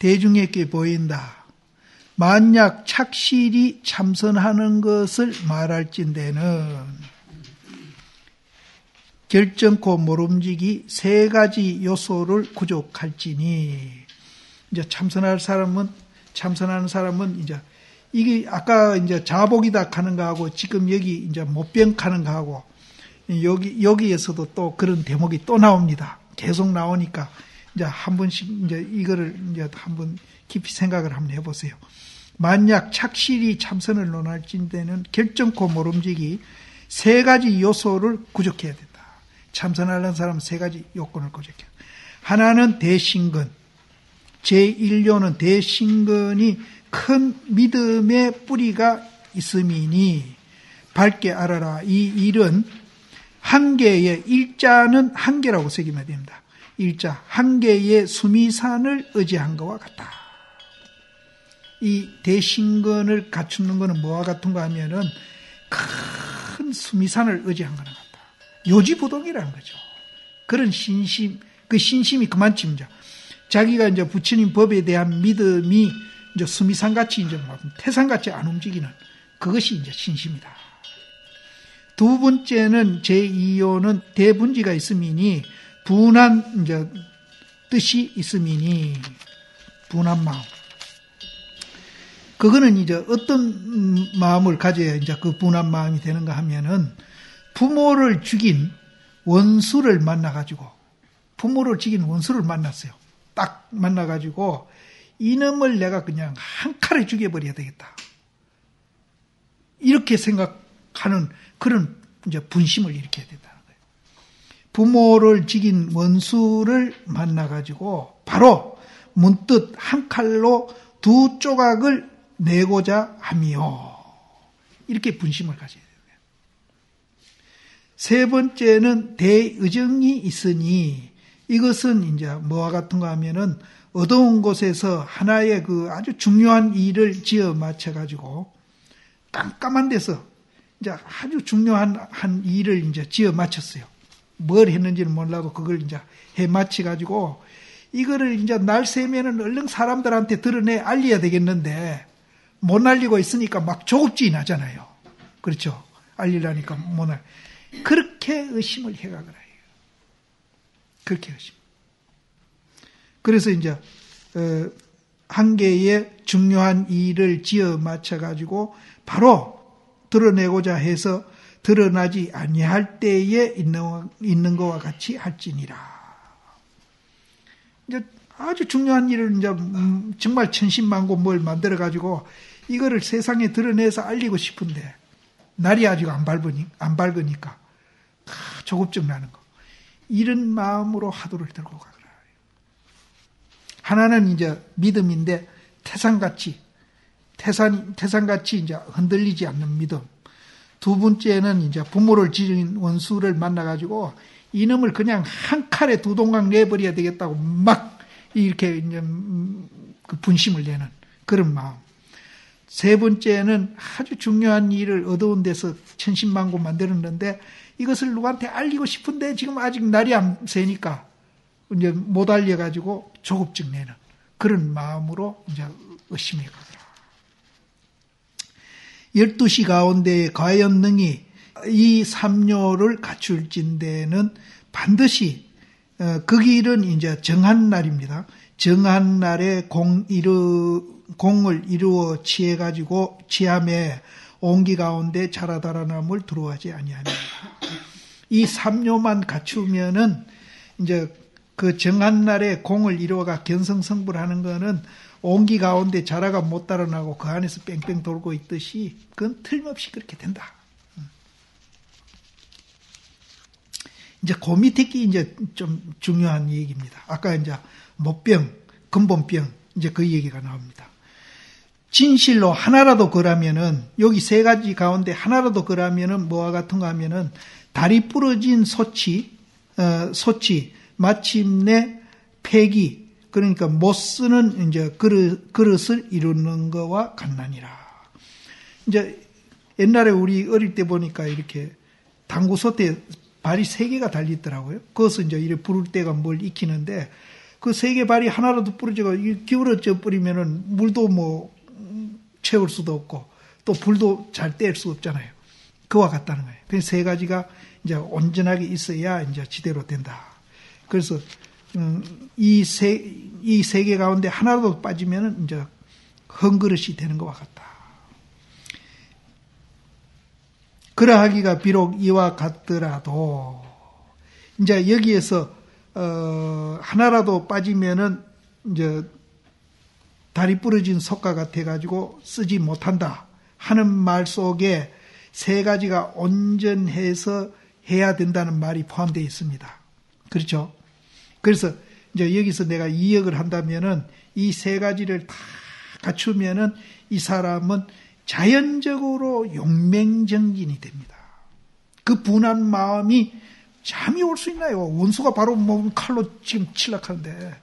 대중에게 보인다. 만약 착실히 참선하는 것을 말할진대는 결정코 모름지기 세 가지 요소를 구족할지니, 이제 참선하는 사람은 이제 이게 아까 이제 자복이다 하는 거하고 지금 여기 이제 못병 하는 거하고 여기에서도 또 그런 대목이 또 나옵니다. 계속 나오니까 이제 한 번씩 이제 이거를 이제 한번 깊이 생각을 한번 해보세요. 만약 착실히 참선을 논할진대는 결정코 모름지기 세 가지 요소를 구족해야 된다. 참선하는 사람은 세 가지 요건을 구족해야 된다. 하나는 대신근, 제1요는 대신근이 큰 믿음의 뿌리가 있음이니 밝게 알아라. 이 일은 한계의 일자는 한계라고 새기면 됩니다. 일자, 한계의 수미산을 의지한 것과 같다. 이 대신근을 갖추는 것은 뭐와 같은가 하면은 큰 수미산을 의지한 것과 같다. 요지부동이라는 거죠. 그런 신심, 그 신심이 그만쯤이죠. 자기가 이제 부처님 법에 대한 믿음이 이제 수미산같이 이제 태산같이 안 움직이는 그것이 이제 신심이다. 두 번째는 제2요는 대분지가 있음이니 분한 이제 뜻이 있음이니 분한 마음. 그거는 이제 어떤 마음을 가져야 이제 그 분한 마음이 되는가 하면은 부모를 죽인 원수를 만나가지고 만났어요. 딱 만나가지고 이놈을 내가 그냥 한 칼에 죽여버려야 되겠다. 이렇게 생각하는 그런 이제 분심을 일으켜야 된다는 거예요. 부모를 죽인 원수를 만나가지고 바로 문득 한 칼로 두 조각을 내고자 하며 이렇게 분심을 가져야 돼요. 세 번째는 대의정이 있으니 이것은 이제 뭐와 같은가 하면은 어두운 곳에서 하나의 그 아주 중요한 일을 지어 맞춰가지고 깜깜한 데서 이제 아주 중요한 한 일을 이제 지어 맞췄어요. 뭘 했는지는 몰라도 그걸 이제 해 맞춰가지고 이거를 이제 날 새면은 얼른 사람들한테 드러내 알려야 되겠는데 못 알리고 있으니까 막 조급증이 나잖아요. 그렇죠? 알리려니까 못 알. 그렇게 의심을 해가거라 해요. 그렇게 의심. 그래서 이제 한 개의 중요한 일을 지어 맞춰가지고 바로 드러내고자 해서 드러나지 아니할 때에 있는 것과 같이 할지니라. 이제 아주 중요한 일을 이제 정말 천신만고 뭘 만들어가지고 이거를 세상에 드러내서 알리고 싶은데 날이 아직 안 밝으니까 조급증 나는 거. 이런 마음으로 화두를 들고 가거라. 하나는 이제 믿음인데 태산같이 이제 흔들리지 않는 믿음. 두 번째는 이제 부모를 지은 원수를 만나가지고 이놈을 그냥 한 칼에 두 동강 내버려야 되겠다고 막 이렇게 이제 그 분심을 내는 그런 마음. 세 번째는 아주 중요한 일을 어두운 데서 천신만고 만들었는데 이것을 누구한테 알리고 싶은데 지금 아직 날이 안 새니까 이제 못 알려가지고 조급증 내는 그런 마음으로 이제 의심해 가더라. 12시 가운데 과연 능히 이 삼요를 갖출진대는 반드시 그 길은 이제 정한 날입니다. 정한 날에 공을 이루어 취함에 온기 가운데 자라달아남을 들어하지 아니하니라. 이 삼요만 갖추면은 이제 그 정한 날에 공을 이루어가 견성성불하는 거는 온기 가운데 자라가 못 달아나고 그 안에서 뺑뺑 돌고 있듯이 그건 틀림없이 그렇게 된다. 이제 그 밑에 게 이제 좀 중요한 얘기입니다. 아까 이제 못병, 근본병 이제 그 얘기가 나옵니다. 진실로 하나라도 그라면은 여기 세 가지 가운데 하나라도 그라면은 뭐와 같은가 하면은 다리 부러진 소치 마침내 폐기 그러니까 못 쓰는 이제 그릇을 이루는 거와 같나니라. 이제 옛날에 우리 어릴 때 보니까 이렇게 당구솥에 발이 세 개가 달리더라고요. 그것은 이제 이렇게 부를 때가 뭘 익히는데 그 세 개 발이 하나라도 부러지고 기울어져 버리면은 물도 뭐 채울 수도 없고 또 불도 잘 뗄 수 없잖아요. 그와 같다는 거예요. 그 세 가지가 이제 온전하게 있어야 이제 지대로 된다. 그래서 이 세 개 가운데 하나라도 빠지면은 이제 헝그릇이 되는 것과 같다. 그러하기가 비록 이와 같더라도 이제 여기에서 하나라도 빠지면은 이제 다리 부러진 석가 같아 가지고 쓰지 못한다 하는 말 속에 세 가지가 온전해서 해야 된다는 말이 포함되어 있습니다. 그렇죠? 그래서 이제 여기서 내가 이역을 한다면은 이 세 가지를 다 갖추면은 이 사람은 자연적으로 용맹정진이 됩니다. 그 분한 마음이 잠이 올 수 있나요? 원수가 바로 뭐 칼로 지금 칠락하는데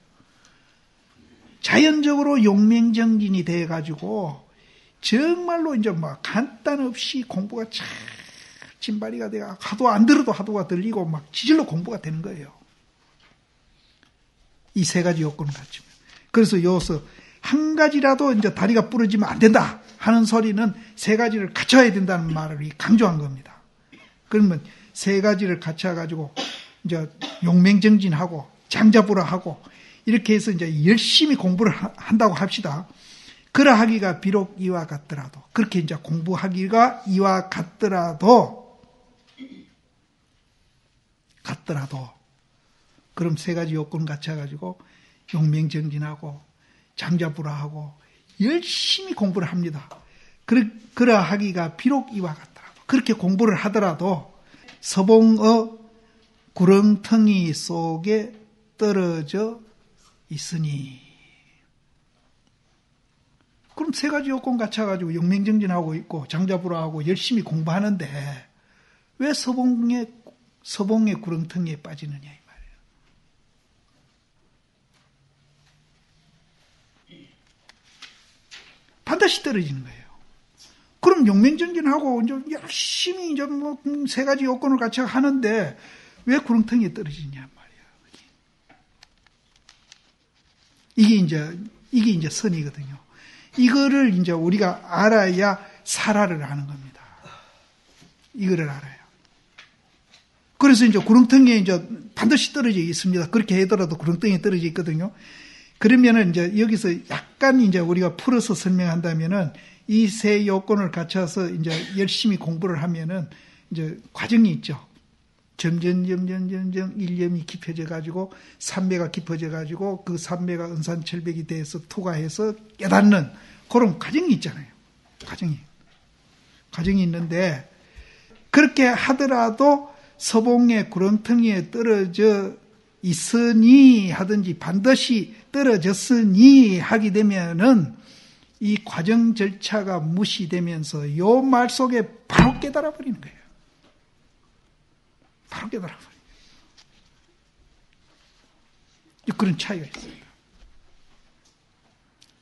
자연적으로 용맹정진이 돼 가지고 정말로 이제 막 간단 없이 공부가 참 진발이가 돼가 하도 안 들어도 하도가 들리고 막 지질로 공부가 되는 거예요. 이 세 가지 요건을 갖추면. 그래서 여기서 한 가지라도 이제 다리가 부러지면 안 된다 하는 소리는 세 가지를 갖춰야 된다는 말을 강조한 겁니다. 그러면 세 가지를 갖춰가지고 이제 용맹정진하고 장자부라하고 이렇게 해서 이제 열심히 공부를 한다고 합시다. 그러하기가 비록 이와 같더라도 그렇게 이제 공부하기가 이와 같더라도 그럼 세 가지 요건 갖춰가지고 용맹정진하고 장자부라하고 열심히 공부를 합니다. 그러하기가 비록 이와 같더라도 그렇게 공부를 하더라도 서봉의 구렁텅이 속에 떨어져 있으니 그럼 세 가지 요건 갖춰가지고 용맹정진하고 있고 장자부라하고 열심히 공부하는데 왜 서봉의 구렁텅이에 빠지느냐 이 말이에요. 반드시 떨어지는 거예요. 그럼 용맹정진하고 이제 열심히 이제 뭐 세 가지 요건을 갖춰 하는데 왜 구렁텅이에 떨어지냐 말이에요. 이게 이제 선이거든요. 이거를 이제 우리가 알아야 살아를 하는 겁니다. 이거를 알아요. 그래서 이제 구렁텅이에 이제 반드시 떨어져 있습니다. 그렇게 하더라도 구렁텅이에 떨어져 있거든요. 그러면은 이제 여기서 약간 이제 우리가 풀어서 설명한다면은 이 세 요건을 갖춰서 이제 열심히 공부를 하면은 이제 과정이 있죠. 점점 일념이 깊어져 가지고 삼매가 깊어져 가지고 그 삼매가 은산철백이 돼서 투과해서 깨닫는 그런 과정이 있잖아요. 과정이 있는데 그렇게 하더라도 서봉의 구렁텅이에 떨어져 있으니 하든지 반드시 떨어졌으니 하게 되면은 이 과정 절차가 무시되면서 요 말 속에 바로 깨달아 버리는 거예요. 바로 깨달아 버려요. 그런 차이가 있습니다.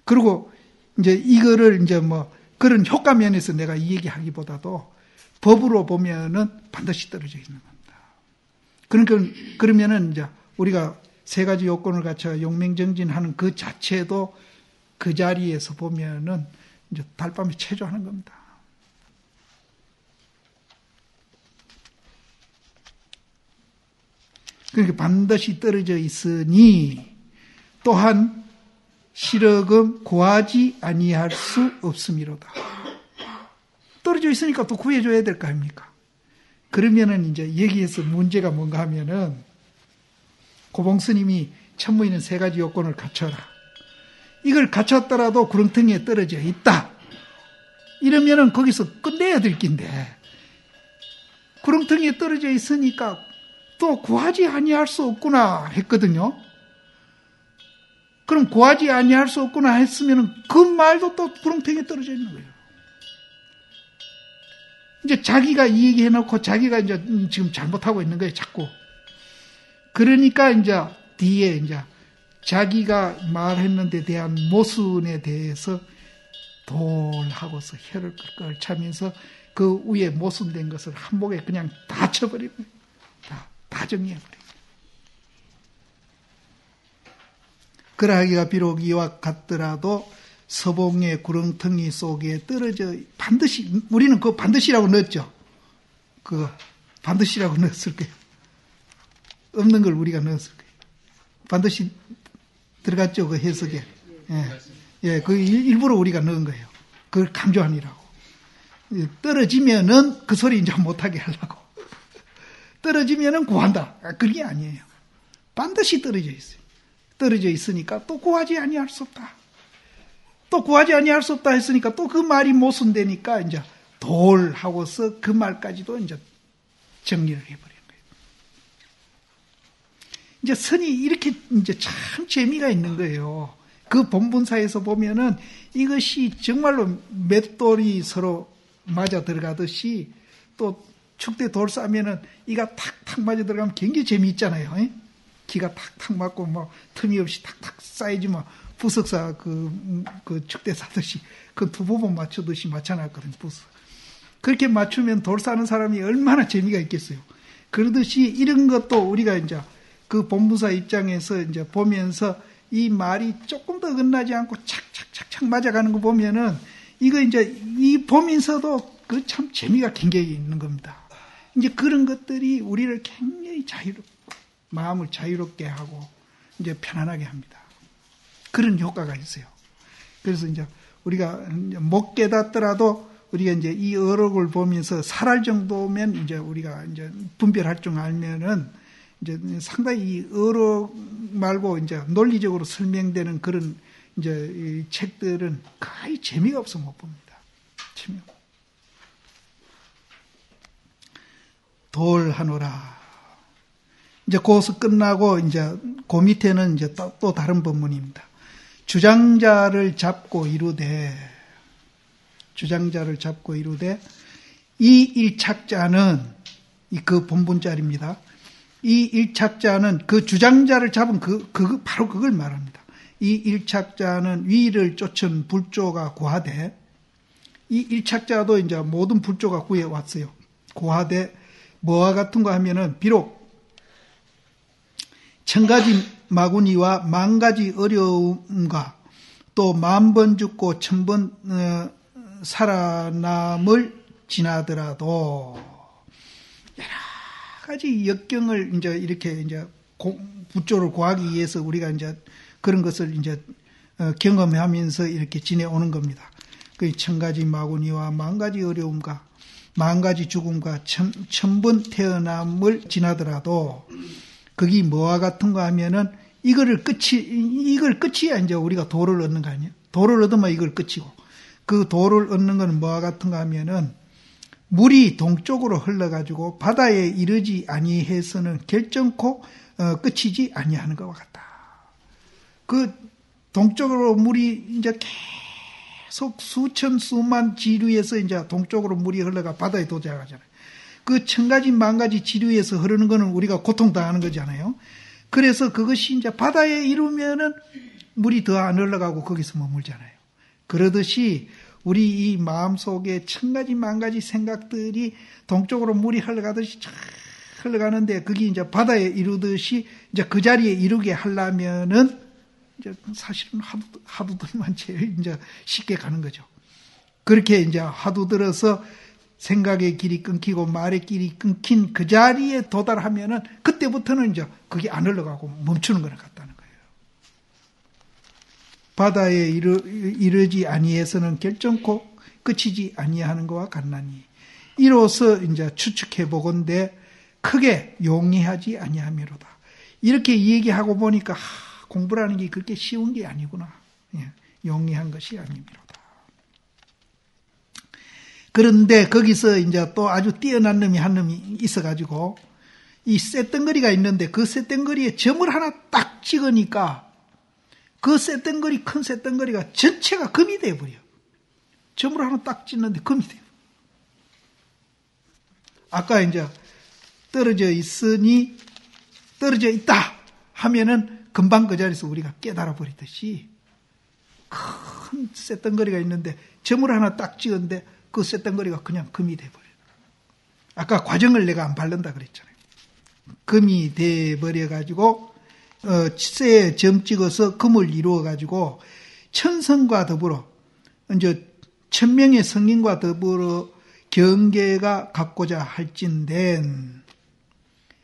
그리고 이제 이거를 이제 뭐 그런 효과 면에서 내가 이 얘기하기보다도 법으로 보면은 반드시 떨어져 있는 겁니다. 그러니까 그러면은 이제 우리가 세 가지 요건을 갖춰 용맹정진하는 그 자체도 그 자리에서 보면은 이제 달밤에 체조하는 겁니다. 그러니까 반드시 떨어져 있으니 또한 실어금 구하지 아니할 수 없음이로다. 떨어져 있으니까 또 구해줘야 될 거 아닙니까? 그러면은 이제 여기에서 문제가 뭔가 하면은 고봉스님이 천무이는 세 가지 요건을 갖춰라. 이걸 갖췄더라도 구렁텅이에 떨어져 있다. 이러면은 거기서 끝내야 될 긴데 구렁텅이에 떨어져 있으니까 또 구하지 아니할 수 없구나 했거든요. 그럼 구하지 아니할 수 없구나 했으면은 그 말도 또 구렁텅이에 떨어져 있는 거예요. 이제 자기가 이 얘기 해놓고 자기가 이제 지금 잘못하고 있는 거예요, 자꾸. 그러니까 이제 뒤에 이제 자기가 말했는 데 대한 모순에 대해서 돌하고서 혀를 끌끌 차면서 그 위에 모순된 것을 한복에 그냥 다 쳐버리고 다 정리해버려요. 그러하기가 비록 이와 같더라도 서봉의 구렁텅이 속에 떨어져 반드시, 우리는 그거 반드시라고 넣었죠. 그거 반드시라고 넣었을 거예요. 없는 걸 우리가 넣었을 거예요. 반드시 들어갔죠, 그 해석에. 예, 그 일부러 우리가 넣은 거예요. 그걸 강조하니라고. 떨어지면은 그 소리 이제 못하게 하려고. 떨어지면은 구한다. 그게 아니에요. 반드시 떨어져 있어요. 떨어져 있으니까 또 구하지 아니할 수 없다. 또 구하지 아니할 수 없다 했으니까 또 그 말이 모순되니까 이제 돌 하고서 그 말까지도 이제 정리를 해버린 거예요. 이제 선이 이렇게 이제 참 재미가 있는 거예요. 그 본분사에서 보면은 이것이 정말로 맷돌이 서로 맞아 들어가듯이 또 축대 돌 싸면은 이가 탁탁 맞아 들어가면 굉장히 재미있잖아요. 기가 탁탁 맞고 뭐 틈이 없이 탁탁 쌓이지 뭐 부석사 그 축대 싸듯이 그 두 부분 맞추듯이 맞춰놨거든요. 부석. 그렇게 맞추면 돌 싸는 사람이 얼마나 재미가 있겠어요. 그러듯이 이런 것도 우리가 이제 그 본부사 입장에서 이제 보면서 이 말이 조금 더 어긋나지 않고 착착착착 맞아가는 거 보면은 이거 이제 이 보면서도 그 참 재미가 굉장히 있는 겁니다. 이제 그런 것들이 우리를 굉장히 마음을 자유롭게 하고 이제 편안하게 합니다. 그런 효과가 있어요. 그래서 이제 우리가 못 깨닫더라도 우리가 이제 이 어록을 보면서 살할 정도면 이제 우리가 이제 분별할 줄 알면은 이제 상당히 이 어록 말고 이제 논리적으로 설명되는 그런 이제 이 책들은 거의 재미가 없어 못 봅니다. 재미없고. 돌하노라. 이제 거기서 끝나고 이제 그 밑에는 이제 또 다른 본문입니다. 주장자를 잡고 이르되 이 일착자는 그 본분자리입니다. 이 일착자는 그 주장자를 잡은 바로 그걸 말합니다. 이 일착자는 위를 쫓은 불조가 고하되 이 일착자도 이제 모든 불조가 구해왔어요. 고하되 뭐와 같은가 하면은 비록 1000가지 마구니와 10,000가지 어려움과 또 10,000번 죽고 1000번 살아남을 지나더라도 여러 가지 역경을 이제 이렇게 이제 부조를 구하기 위해서 우리가 이제 그런 것을 이제 경험하면서 이렇게 지내오는 겁니다. 그 1000가지 마구니와 10,000가지 어려움과 10,000가지 죽음과 1000번 태어남을 지나더라도 그게 뭐와 같은가 하면은 이걸 끝이야 이제 우리가 도를 얻는 거 아니에요? 도를 얻으면 이걸 끝이고 그 도를 얻는 건 뭐와 같은가 하면은 물이 동쪽으로 흘러가지고 바다에 이르지 아니해서는 결정코 끝이지 아니하는 것과 같다. 그 동쪽으로 물이 이제 계속 수만 지류에서 이제 동쪽으로 물이 흘러가 바다에 도착하잖아요. 그 1000가지 10,000가지 지류에서 흐르는 거는 우리가 고통당하는 거잖아요. 그래서 그것이 이제 바다에 이르면은 물이 더 안 흘러가고 거기서 머물잖아요. 그러듯이 우리 이 마음속에 1000가지 10,000가지 생각들이 동쪽으로 물이 흘러가듯이 쫙 흘러가는데 그게 이제 바다에 이르듯이 이제 그 자리에 이르게 하려면은 이제 사실은 하두들만 제일 이제 쉽게 가는 거죠. 그렇게 이제 하두들어서 생각의 길이 끊기고 말의 길이 끊긴 그 자리에 도달하면은 그때부터는 이제 그게 안 흘러가고 멈추는 것 같다는 거예요. 바다에 이르지 아니해서는 결정코 끝이지 아니하는 것과 같나니 이로써 이제 추측해 보건대 크게 용이하지 아니하미로다. 이렇게 얘기하고 보니까 공부라는 게 그렇게 쉬운 게 아니구나. 용이한 것이 아니미로다. 그런데 거기서 이제 또 아주 뛰어난 놈이 한 놈이 있어가지고 이 쇳덩거리가 있는데 그 쇳덩거리에 점을 하나 딱 찍으니까 그 쇳덩거리 큰 쇳덩거리가 전체가 금이 돼버려. 점을 하나 딱 찍는데 금이 돼요. 아까 이제 떨어져 있다 하면은 금방 그 자리에서 우리가 깨달아 버리듯이 큰 쇳덩거리가 있는데 점을 하나 딱 찍었는데 그 쇳덩거리가 그냥 금이 돼버려요. 아까 과정을 내가 안 바른다 그랬잖아요. 금이 돼버려가지고 쇠에 점 찍어서 금을 이루어 가지고 천성과 더불어 이제 1000명의 성인과 더불어 경계가 갖고자 할진된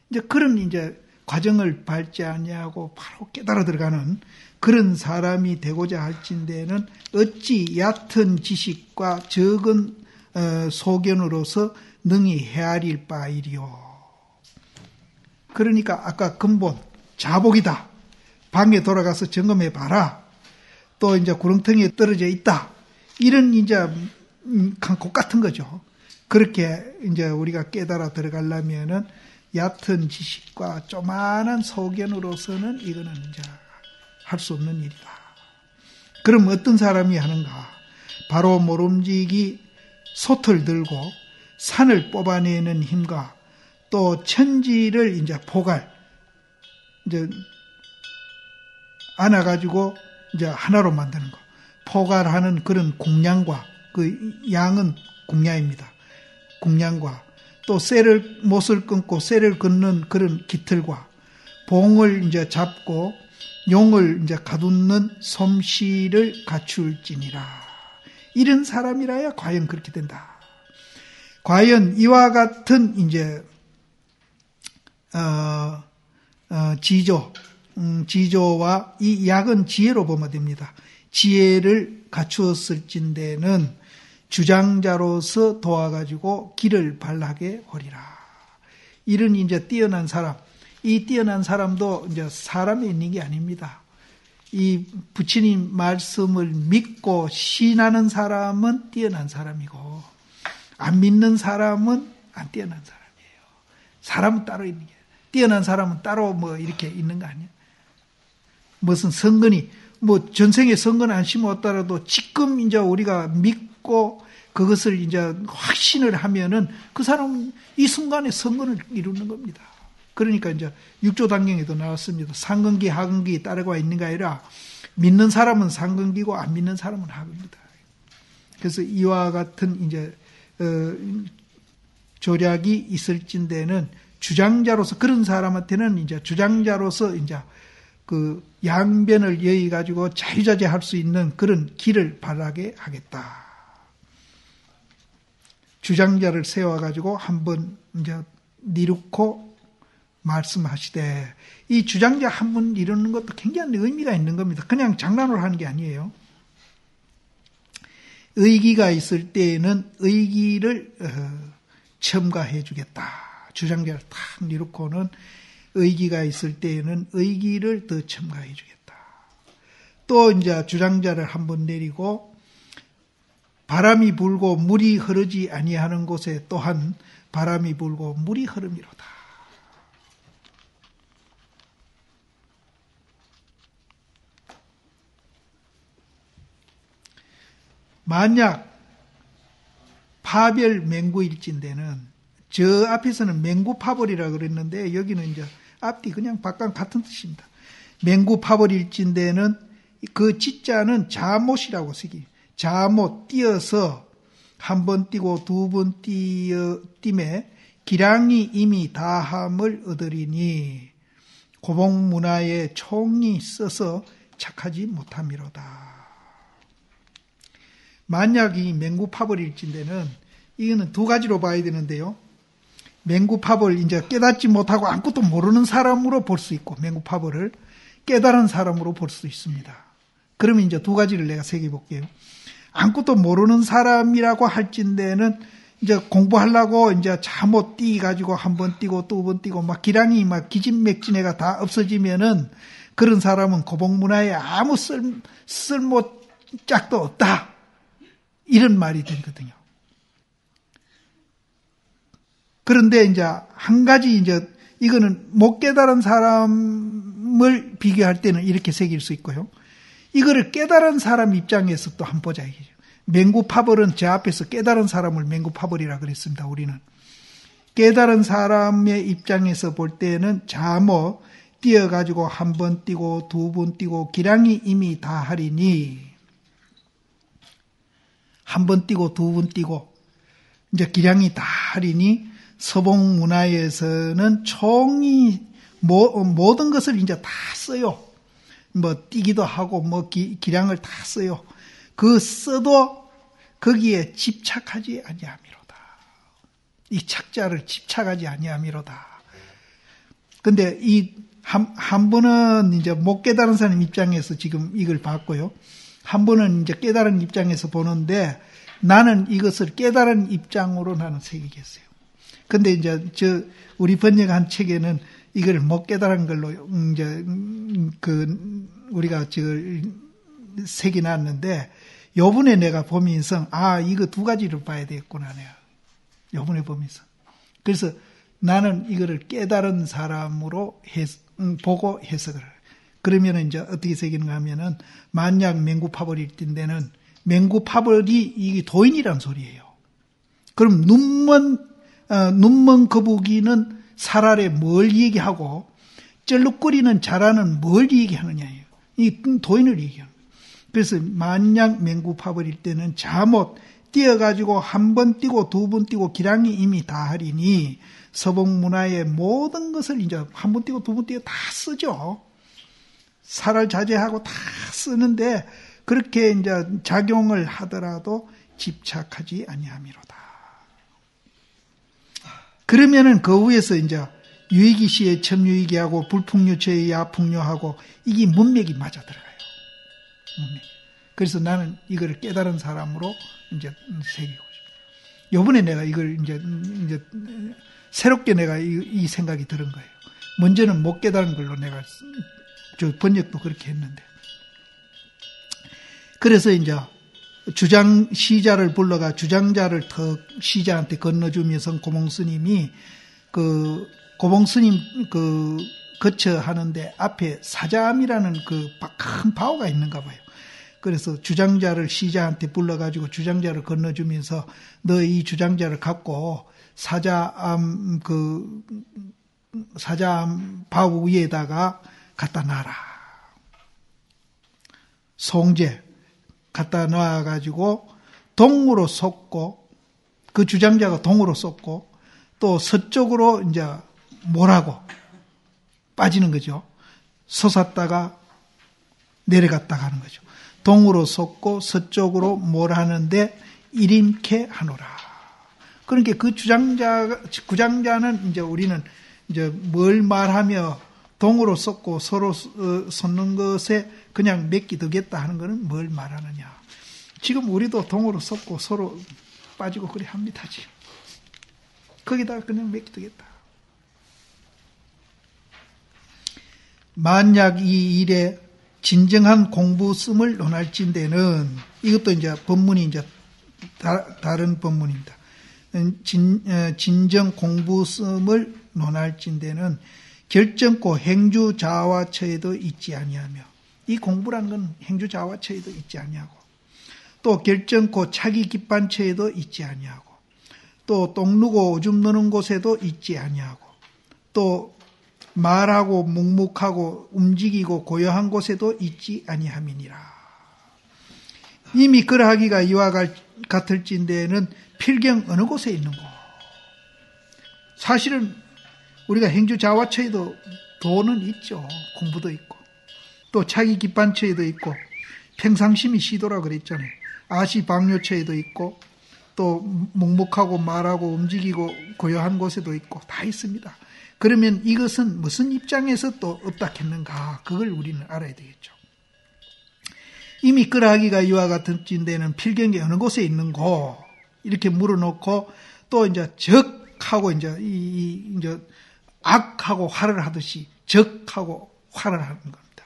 이제 그런 이제 과정을 밟지 아니하고 바로 깨달아 들어가는 그런 사람이 되고자 할진대는 어찌 얕은 지식과 적은 소견으로서 능히 헤아릴 바이리요. 그러니까 아까 근본 자복이다. 방에 돌아가서 점검해 봐라. 또 이제 구렁텅이에 떨어져 있다. 이런 이제 강콕 같은 거죠. 그렇게 이제 우리가 깨달아 들어가려면은 얕은 지식과 조만한 소견으로서는 이거는 이제 할 수 없는 일이다. 그럼 어떤 사람이 하는가? 바로 모름지기 솥을 들고 산을 뽑아내는 힘과 또 천지를 이제 포갈, 이제 안아가지고 이제 하나로 만드는 거. 포갈하는 그런 궁량과 그 양은 궁야입니다. 궁량과 또 못을 끊고 쇠를 긋는 그런 기틀과 봉을 이제 잡고 용을 이제 가두는 솜씨를 갖출지니라. 이런 사람이라야 과연 그렇게 된다. 과연 이와 같은 이제 지조와 이 약은 지혜로 보면 됩니다. 지혜를 갖추었을진대는 주장자로서 도와가지고 길을 발하게 하리라. 이런 이제 뛰어난 사람, 이 뛰어난 사람도 이제 사람에 있는 게 아닙니다. 이 부처님 말씀을 믿고 신하는 사람은 뛰어난 사람이고, 안 믿는 사람은 안 뛰어난 사람이에요. 사람은 따로 있는 게, 뛰어난 사람은 따로 뭐 이렇게 있는 거 아니에요. 무슨 선근이, 뭐 전생에 선근 안 심었더라도 지금 이제 우리가 믿고 그것을 이제 확신을 하면은 그 사람은 이 순간에 선근을 이루는 겁니다. 그러니까 이제 육조단경에도 나왔습니다. 상근기, 하근기 따르고 있는 게 아니라 믿는 사람은 상근기고 안 믿는 사람은 하근기다. 그래서 이와 같은 이제 조략이 있을진대는 주장자로서 그런 사람한테는 이제 주장자로서 이제 그 양변을 여의 가지고 자유자재할 수 있는 그런 길을 발하게 하겠다. 주장자를 세워 가지고 한번 이제 니루코 말씀하시되, 이 주장자 한 분 이루는 것도 굉장히 의미가 있는 겁니다. 그냥 장난으로 하는 게 아니에요. 의기가 있을 때에는 의기를 첨가해 주겠다. 주장자를 탁 니루코는 의기가 있을 때에는 의기를 더 첨가해 주겠다. 또 이제 주장자를 한번 내리고 바람이 불고 물이 흐르지 아니하는 곳에 또한 바람이 불고 물이 흐름이로다. 만약 파별 맹구일진대는, 저 앞에서는 맹구파벌이라 그랬는데 여기는 이제 앞뒤 그냥 바깥 같은 뜻입니다. 맹구파벌일진대는 그 지자는 자못이라고 쓰기. 자못 띄어서 한 번 띄고 두 번 띄매 기량이 이미 다함을 얻으리니 고봉문화에 총이 써서 착하지 못함이로다. 만약 이 맹구파벌일진대는 이거는 두 가지로 봐야 되는데요. 맹구파벌 이제 깨닫지 못하고 아무것도 모르는 사람으로 볼 수 있고, 맹구파벌을 깨달은 사람으로 볼 수 있습니다. 그러면 이제 두 가지를 내가 새겨 볼게요. 아무것도 모르는 사람이라고 할진대는 이제 공부하려고 이제 잘못 띄 가지고 한 번 띄고 두 번 띄고 막 기량이 막 기진맥진해가 다 없어지면은 그런 사람은 고봉문화에 아무 쓸모 짝도 없다. 이런 말이 되거든요. 그런데 이제 한 가지 이제 이거는 못 깨달은 사람을 비교할 때는 이렇게 새길 수 있고요. 이거를 깨달은 사람 입장에서 또 한번 보자 이거죠. 맹구파벌은 제 앞에서 깨달은 사람을 맹구파벌이라 그랬습니다. 우리는 깨달은 사람의 입장에서 볼 때는 자모 띄어가지고 한 번 띄고 두 번 띄고 기량이 이미 다 하리니, 한 번 띄고 두 번 띄고 이제 기량이 다 하리니 서봉 문화에서는 총이 모든 것을 이제 다 써요. 뭐 뛰기도 하고 뭐 기량을 다 써요. 그 써도 거기에 집착하지 아니함이로다. 이 착자를 집착하지 아니함이로다. 근데 한 분은 이제 못 깨달은 사람 입장에서 지금 이걸 봤고요. 한 분은 이제 깨달은 입장에서 보는데 나는 이것을 깨달은 입장으로 나는 새기겠어요. 근데 이제 우리 번역한 책에는 이걸 못 깨달은 걸로 이제 우리가 새겨놨는데 요번에 내가 보면서 이거 두 가지를 봐야 되겠구나 내가 요번에 보면서 그래서 나는 이거를 깨달은 사람으로 보고 해석을 그러면 이제 어떻게 새기는가 하면은 만약 맹구파벌일 때는 맹구파벌이 이게 도인이란 소리예요. 그럼 눈먼 거북이는 살 아래 뭘 얘기하고 쩔룩거리는 자라는 뭘 얘기하느냐예요. 이 도인을 얘기하는 거예요. 그래서 만약 맹구파벌일 때는 잠옷 뛰어가지고 한 번 뛰고 두 번 뛰고 기량이 이미 다 하리니 서봉문화의 모든 것을 이제 한 번 뛰고 두 번 뛰고 다 쓰죠. 살을 자제하고 다 쓰는데 그렇게 이제 작용을 하더라도 집착하지 아니함이로다. 그러면은 그 위에서 이제 유익이시에 첨유익이하고 불풍류체에 야풍류하고 이게 문맥이 맞아 들어가요. 문맥. 그래서 나는 이걸 깨달은 사람으로 이제 새기고 싶어요. 요번에 내가 이걸 이제 새롭게 내가 이 생각이 들은 거예요. 먼저는 못 깨달은 걸로 내가 번역도 그렇게 했는데. 그래서 이제 시자를 불러가 주장자를 더 시자한테 건너주면서 고봉스님이 고봉스님 거처 하는데 앞에 사자암이라는 큰 바오가 있는가 봐요. 그래서 주장자를 시자한테 불러가지고 주장자를 건너주면서 너 이 주장자를 갖고 사자암 바오 위에다가 갖다 놔라. 송제 갖다 놔가지고 동으로 쏟고 그 주장자가 동으로 쏟고 또 서쪽으로 이제 몰하고 빠지는 거죠. 솟았다가 내려갔다 가는 거죠. 동으로 쏟고 서쪽으로 몰하는데 일임케 하노라. 그러니까 그 구장자는 이제 우리는 이제 뭘 말하며 동으로 쏟고 서로 쏟는 것에 그냥 맡기두겠다 하는 것은 뭘 말하느냐. 지금 우리도 동으로 쏟고 서로 빠지고 그래 합니다. 지금. 거기다가 그냥 맡기두겠다. 만약 이 일에 진정한 공부씀을 논할진대는 이것도 이제 법문이 이제 다른 법문입니다. 진정 공부씀을 논할진대는 결정코 행주자화처에도 있지 아니하며 이 공부란 건 행주자화처에도 있지 아니하고 또 결정코 차기 기반처에도 있지 아니하고 또 똥 누고 오줌 누는 곳에도 있지 아니하고 또 말하고 묵묵하고 움직이고 고요한 곳에도 있지 아니함이니라. 이미 그러하기가 이와 같을진대는 필경 어느 곳에 있는 거. 사실은 우리가 행주자화처에도 도는 있죠. 공부도 있고 또 차기 기반처에도 있고 평상심이 시도라 그랬잖아요. 아시방뇨처에도 있고 또 묵묵하고 말하고 움직이고 고요한 곳에도 있고 다 있습니다. 그러면 이것은 무슨 입장에서 또 없다 했는가? 그걸 우리는 알아야 되겠죠. 이미 그러하기가 이와 같은진대는 필경이 어느 곳에 있는고 이렇게 물어놓고 또 이제 적하고 이제 이제 악하고 화를 하듯이 적하고 화를 하는 겁니다.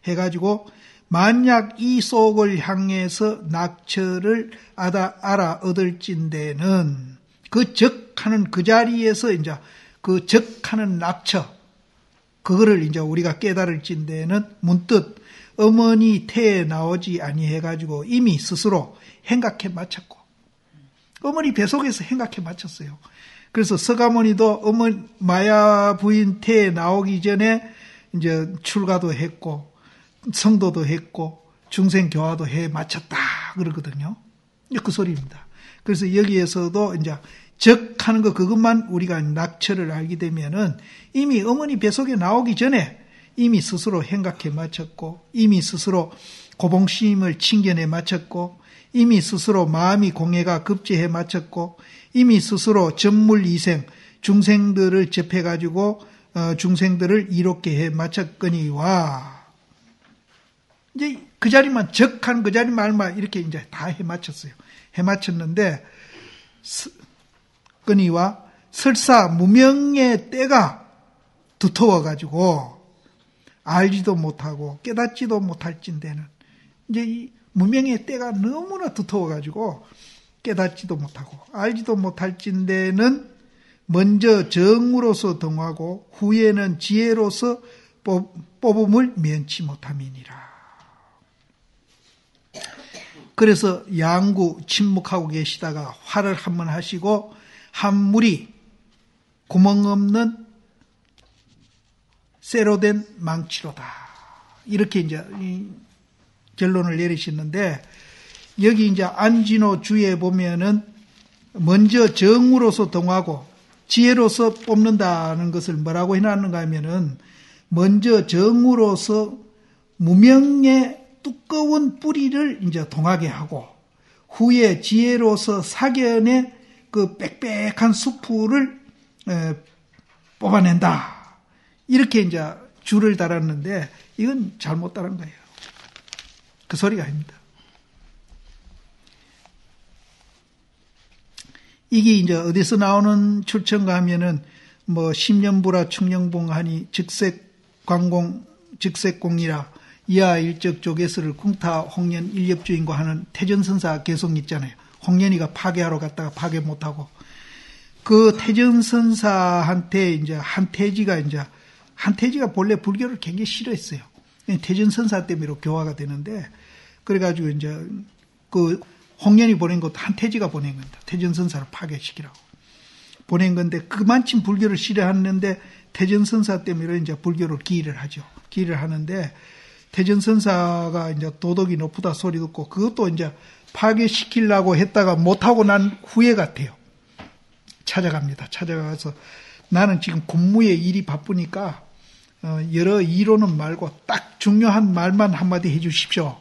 해가지고 만약 이 속을 향해서 낙처를 알아 얻을진대는 그 적하는 그 자리에서 이제 그 적하는 낙처 그거를 이제 우리가 깨달을진대는 문득 어머니 태에 나오지 아니해가지고 이미 스스로 행각해 마쳤고 어머니 뱃속에서 행각해 마쳤어요. 그래서 서가모니도 마야 부인 태에 나오기 전에 이제 출가도 했고 성도도 했고 중생교화도 해 마쳤다 그러거든요. 그 소리입니다. 그래서 여기에서도 이제 적하는 거 그것만 우리가 낙처를 알게 되면은 이미 어머니 뱃속에 나오기 전에 이미 스스로 행각해 마쳤고, 이미 스스로 고봉심을 칭견해 마쳤고, 이미 스스로 마음이 공해가 급제해 마쳤고, 이미 스스로 전물이생 중생들을 접해가지고 중생들을 이롭게 해 마쳤거니와, 이제 그 자리만 적한 그 자리말만 이렇게 이제 다 해 마쳤어요. 해 마쳤는데 거니와 설사 무명의 때가 두터워가지고 알지도 못하고 깨닫지도 못할진대는, 이제 이 무명의 때가 너무나 두터워가지고 깨닫지도 못하고 알지도 못할진대는 먼저 정으로서 등하고 후에는 지혜로서 뽑음을 면치 못함이니라. 그래서 양구 침묵하고 계시다가 화를 한번 하시고 한 물이 구멍 없는 쇠로 된 망치로다, 이렇게 이제 결론을 내리시는데, 여기 이제 안진호 주에 보면은 먼저 정으로서 동하고 지혜로서 뽑는다는 것을 뭐라고 해놨는가 하면은, 먼저 정으로서 무명의 두꺼운 뿌리를 이제 동하게 하고, 후에 지혜로서 사견의 그 빽빽한 수풀을 뽑아낸다, 이렇게 이제 줄을 달았는데 이건 잘못 달은 거예요. 그 소리가 아닙니다. 이게 이제 어디서 나오는 출처인가 하면은 뭐 십년부라 충령봉하니 즉색광공 즉색공이라 이하 일적 조개서를 궁타 홍련 일엽주인과 하는 태전선사 개송 있잖아요. 홍련이가 파괴하러 갔다가 파괴 못하고, 그 태전선사한테 이제 한태지가 본래 불교를 굉장히 싫어했어요. 태전선사 때문에 교화가 되는데, 그래가지고 이제 그 홍련이 보낸 것도 한태지가 보낸 겁니다. 태전선사를 파괴시키라고 보낸 건데, 그만큼 불교를 싫어하는데 태전선사 때문에 이제 불교를 기일을 하죠. 기일을 하는데, 태전선사가 이제 도덕이 높다 소리 듣고 그것도 이제 파괴시키려고 했다가 못하고 난 후에 같아요. 찾아갑니다. 찾아가서 나는 지금 군무에 일이 바쁘니까 여러 이론은 말고 딱 중요한 말만 한마디 해 주십시오.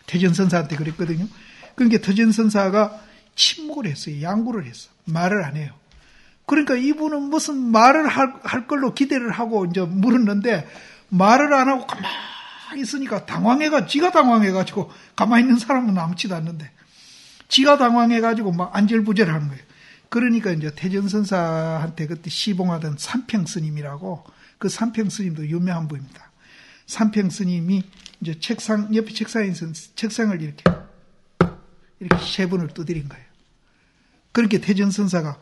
태전선사한테 그랬거든요. 그러니까 태전선사가 침묵을 했어요. 양구를 했어. 말을 안 해요. 그러니까 이분은 무슨 말을 할 걸로 기대를 하고 이제 물었는데, 말을 안 하고 가만히 있으니까 지가 당황해가지고, 가만히 있는 사람은 아무렇지도 않는데 지가 당황해가지고 막 안절부절하는 거예요. 그러니까 이제 태전선사한테 그때 시봉하던 삼평스님이라고, 그 삼평스님도 유명한 분입니다. 삼평스님이 이제 옆에 책상에서 책상을 이렇게 세 번을 두드린 거예요. 그렇게 태전선사가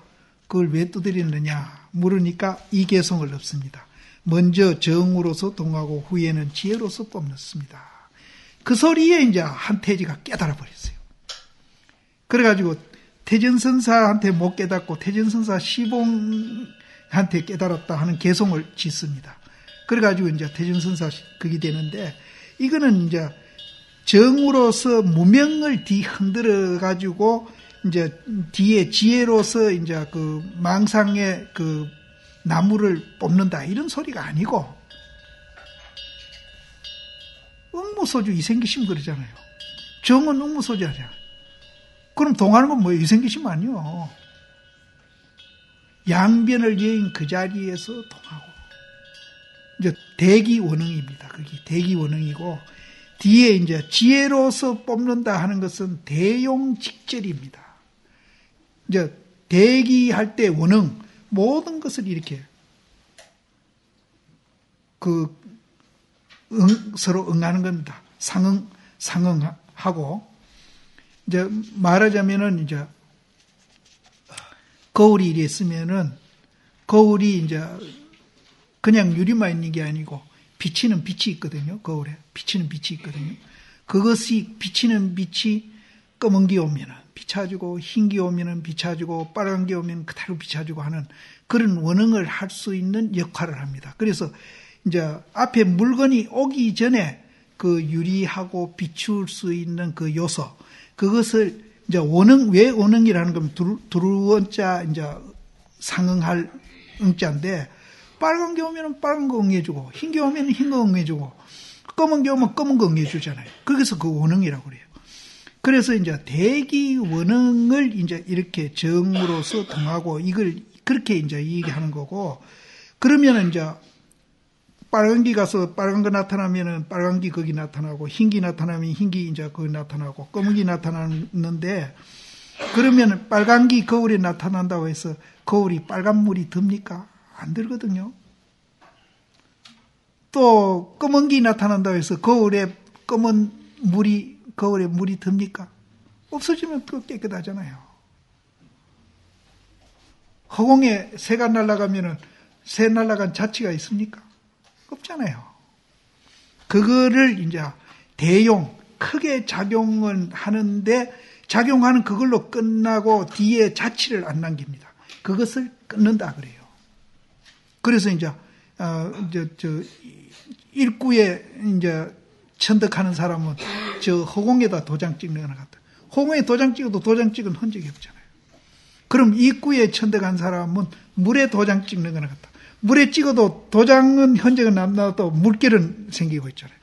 그걸 왜 두드리느냐 물으니까 이 개성을 넣습니다. 먼저 정으로서 동하고 후에는 지혜로서 뽑는습니다. 그 소리에 이제 한태지가 깨달아 버렸어요. 그래가지고 태전선사한테 못 깨닫고 태전선사 시봉한테 깨달았다 하는 개성을 짓습니다. 그래가지고 이제 태전선사 그게 되는데, 이거는 이제 정으로서 무명을 흔들어가지고 이제 뒤에 지혜로서 이제 그 망상의 그 나무를 뽑는다, 이런 소리가 아니고, 응무소주 이생기심 그러잖아요. 정은 응무소주 하잖아요. 그럼 동하는 건 뭐예요? 이생기심 아니요. 양변을 여인 그 자리에서 동하고, 이제 대기원흥입니다. 그게 대기원흥이고, 뒤에 이제 지혜로서 뽑는다 하는 것은 대용직절입니다. 이제 대기할 때 원흥, 모든 것을 이렇게 서로 응하는 겁니다. 상응하고, 이제 말하자면은 이제 거울이 이랬으면은 거울이 이제 그냥 유리만 있는 게 아니고 비치는 빛이 있거든요. 거울에 비치는 빛이 있거든요. 그것이 비치는 빛이 검은 게 오면은 비춰주고, 흰 게 오면은 비춰주고, 빨간 게 오면 그대로 비춰주고 하는 그런 원흥을 할 수 있는 역할을 합니다. 그래서 이제 앞에 물건이 오기 전에 그 유리하고 비출 수 있는 그 요소, 그것을 이제 원흥, 왜 원흥이라는 건 두루원자 이제 상응할 응자인데, 빨간 게 오면 빨간 거 응해주고, 흰 게 오면 흰 거 응해주고, 검은 게 오면 검은 거 응해주잖아요. 그래서 그 원흥이라고 그래요. 그래서 이제 대기 원흥을 이제 이렇게 정으로서 통하고, 이걸 그렇게 이제 얘기하는 거고, 그러면 이제 빨간 기 가서 빨간 거 나타나면은 빨간 기 거기 나타나고, 흰 기 나타나면 흰 기 이제 거기 나타나고, 검은 기 나타나는데, 그러면 빨간 기 거울에 나타난다고 해서 거울이 빨간 물이 듭니까? 안 들거든요. 또 검은 기 나타난다고 해서 거울에 검은 물이, 거울에 물이 듭니까? 없어지면 또 깨끗하잖아요. 허공에 새가 날아가면은 새 날아간 자취가 있습니까? 없잖아요. 그거를 이제 대용, 크게 작용을 하는데 작용하는 그걸로 끝나고 뒤에 자취를 안 남깁니다. 그것을 끊는다 그래요. 그래서 이제 일구에 이제 천덕하는 사람은 저 허공에다 도장 찍는 것 같다. 허공에 도장 찍어도 도장 찍은 흔적이 없잖아요. 그럼 입구에 천덕한 사람은 물에 도장 찍는 것 같다. 물에 찍어도 도장은 흔적은 안 나도 물결은 생기고 있잖아요.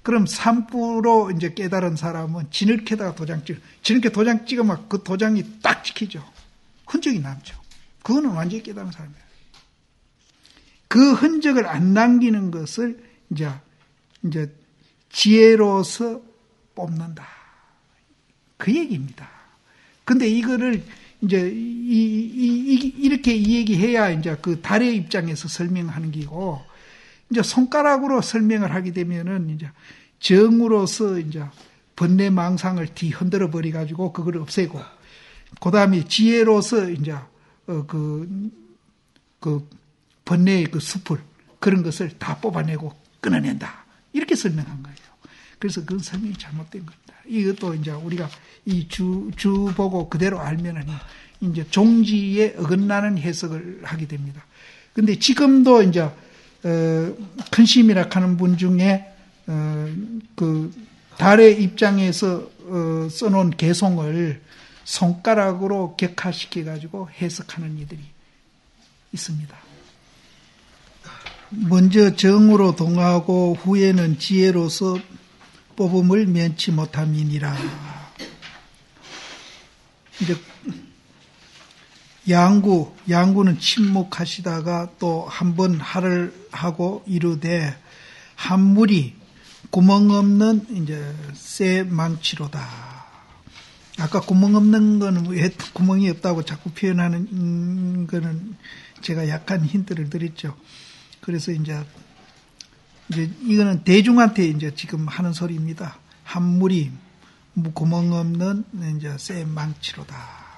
그럼 산부로 이제 깨달은 사람은 진흙에다가 도장 찍어. 진흙에 도장 찍으면 그 도장이 딱 찍히죠. 흔적이 남죠. 그거는 완전히 깨달은 사람이에요. 그 흔적을 안 남기는 것을 이제 지혜로서 뽑는다. 그 얘기입니다. 근데 이거를 이제 이렇게 이 얘기해야 이제 그 달의 입장에서 설명하는 기고, 이제 손가락으로 설명을 하게 되면은 이제 정으로서 이제 번뇌 망상을 흔들어 버려 가지고 그걸 없애고, 그 다음에 지혜로서 이제 그 번뇌의 그 숲을 그런 것을 다 뽑아내고 끊어낸다. 이렇게 설명한 거예요. 그래서 그건 설명이 잘못된 겁니다. 이것도 이제 우리가 이 주 보고 그대로 알면은 이제 종지에 어긋나는 해석을 하게 됩니다. 근데 지금도 이제 큰심이라 하는 분 중에 그 달의 입장에서 써놓은 개송을 손가락으로 격화시켜 가지고 해석하는 이들이 있습니다. 먼저 정으로 동하고 후에는 지혜로서 뽑음을 면치 못함이니라. 이제 양구는 침묵하시다가 또 한 번 하를 하고 이르되 한물이 구멍 없는 이제 새 망치로다. 아까 구멍 없는 거는 왜 구멍이 없다고 자꾸 표현하는 거는 제가 약간 힌트를 드렸죠. 그래서 이제 이거는 대중한테 이제 지금 하는 소리입니다. 한물이 구멍 없는 이제 새 망치로다.